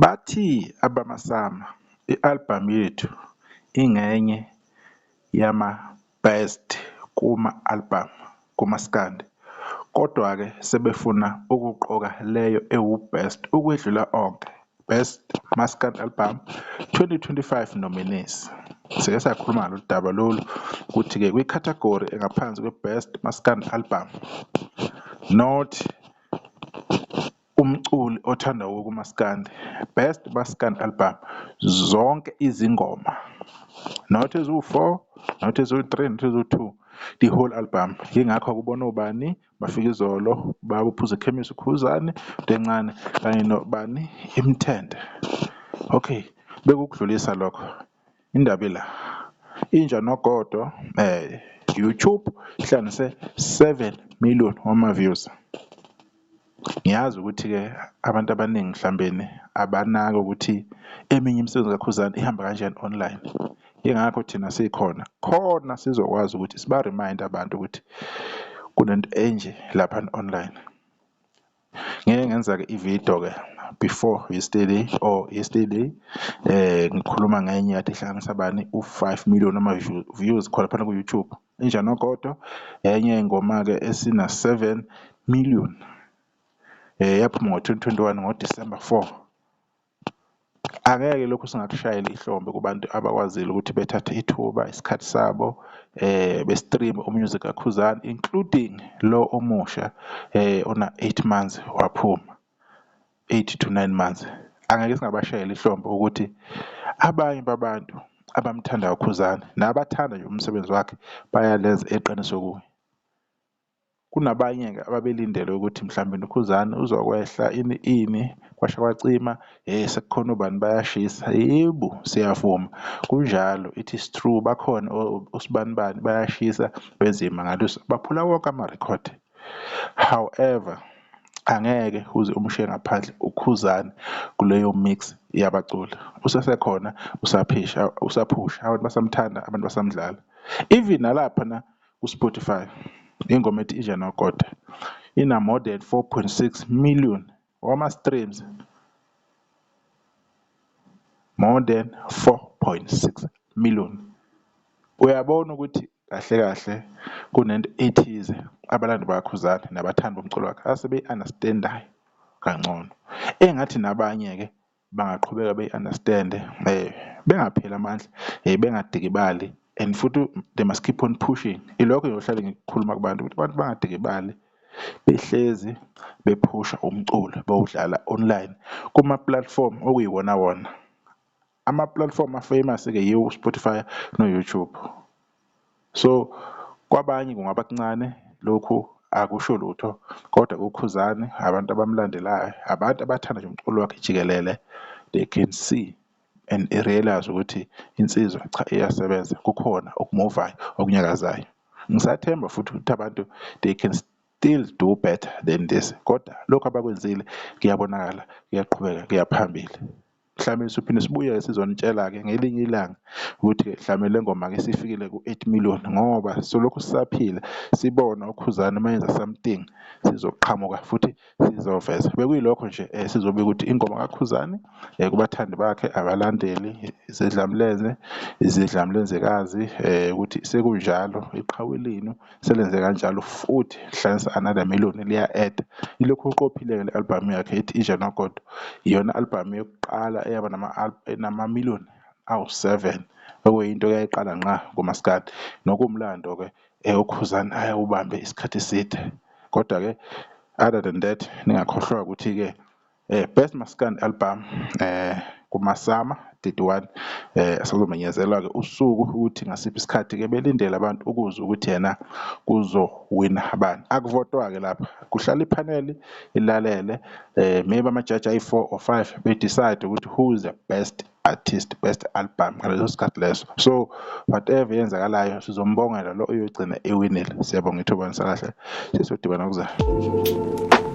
Bathi abamasama i-albhamu yethu ingenye yama-best kuma-albhamu kumaskandi, kodwa-ke sebefuna ukuqoka leyo ewu-best ukwedlula onke. Best Maskandi Album 2025 nominees. Sike sakhuluma ngalolu daba lolu ukuthi-ke kwikhathagori engaphansi kwe-Best Maskandi Album, not umculi othandwa kumaskandi, Best Maskandi Album, zonke izingoma, not eziwu-4, not eziwu-3, not eziwu-2, the whole album. Yingakho kubona obani Bafika Izolo, baba uPhuze Khemisi Khuzani, Mtencane kanye nobani iMthende. Okay, bekukudlulisa lokho. Indaba la Inja Nogodo YouTube ihlanganise 7 million wama-views. Ngiyazi ukuthi-ke abantu abaningi mhlawumbe abanaka ukuthi eminye imisebenzi kaKhuzani ihamba kanjani online. Yingakho thina sikhona khona sizokwazi ukuthi siba-remind abantu ukuthi kunento enje lapha online. Ngeke ngenza-ke ividiyo-ke before yesterday ngikhuluma ngenye yathi ihlanganisa bani u-5 million ama-views khona phana ku-YouTube. Inja Nogodo enye ingoma-ke esina 7 million. Yaphuma ngo-2021 ngoDisemba 4. Angeke lokhu singakushayela ihlombe kubantu abakwazile ukuthi bethathe ithuba isikhathi sabo bestream umusic kaKhuzani, including lo omusha ona 8 months waphuma, 8 to 9 months. Angeke singabashayela ihlombe ukuthi abanye babantu abamthandayo uKhuzani nabathanda nje umsebenzi wakhe bayalenza eqiniso kuye. Kunabanye-ke ababelindele ukuthi mhlawumbe uKhuzani uzokwehla ini kwasha kwacima sekukhona ubani bayashisa. Yebo, siyavuma kunjalo, it is true, bakhona osibanibani bayashisa benzima ngalo baphula wonke ama-record. However, angeke uze umshiye ngaphandle uKhuzani kuleyo mix yabaculi. Usesekhona, usaphusha, abantu basamthanda, abantu basamdlala. Even nalapha na ku-Spotify ingoma ethi Inja Nogodo ina more than 4.6 million wama-streams, more than 4.6 million. Uyabona ukuthi kahle kahle kunento ethize abalandi bakaKhuzani nabathandi bomculo wakhe asebe-understand-ayo kangcono, engathi nabanye-ke bangaqhubeka beyi-understand-e bengapheli amandla, bengadikibali, and futhi they must keep on pushing. Ilokho ngiyohlale ngikukhuluma kubantu ukuthi abantu bangadikibali, behlezi bephusha umculo bawudlala online kuma-platform okuyiwona wona. Ama-platform a-famous-ke yiwo Spotify no-YouTube. So kwabanye kungaba kuncane lokhu akusho lutho, kodwa uKhuzani abantu abamlandelayo, abantu abathanda nje umculo wakhe jikelele, they can see and realize ukuthi insizwa cha iyasebenza, kukhona okumuvayo okunyakazayo. Ngisathemba futhi ukuthi abantu they can still do better than this, kodwa lokhu abakwenzile kuyabonakala, kuyaqhubeka, kuyaphambili. Mhlawumbe siphinde sibuye sizonitshela-ke ngelinye ilanga ukuthi mhlawumbe le ngoma-ke sifikile ku-8 million ngoba solokhu sisaphila sibona uKhuzani uma yenza something sizoqhamuka futhi sizoveza. Bekuyilokho nje sizobe ukuthi ingoma kaKhuzani kubathandi bakhe, abalandeli, izidlamlenzekazi ukuthi sekunjalo, iqhawe lenu selenze kanjalo futhi hlanganisa another million liya-add. Ilokhu uqophile-ke le-albhamu yakhe ethi Inja Nogodo, iyona albhamu yokuqala eyaba nama-million awu-7, okuyinto eyayiqala ngqa kumaskandi, nokuwumlando-ke uKhuzani ayewubambe isikhathi eside. Kodwa-ke other than that ningakhohlwa ukuthi-ke Best Maskandi Album kuMasama 31 sekuzomenyezelwa-ke usuku ukuthi ngasiphi isikhathi-ke belindele abantu ukuzwa ukuthi yena kuzowina bani. Akuvotwa-ke lapha, kuhlala iphaneli ilalele, maybe amajaji ayi-4 or 5 be-decide ukuthi who is the best artist, best album ngaleso sikhathi leso. So whatever yenzakalayo sizombongela lo uyogcina ewinile. Siyabonga ithuba nisakahle, sisodibana okuzayo.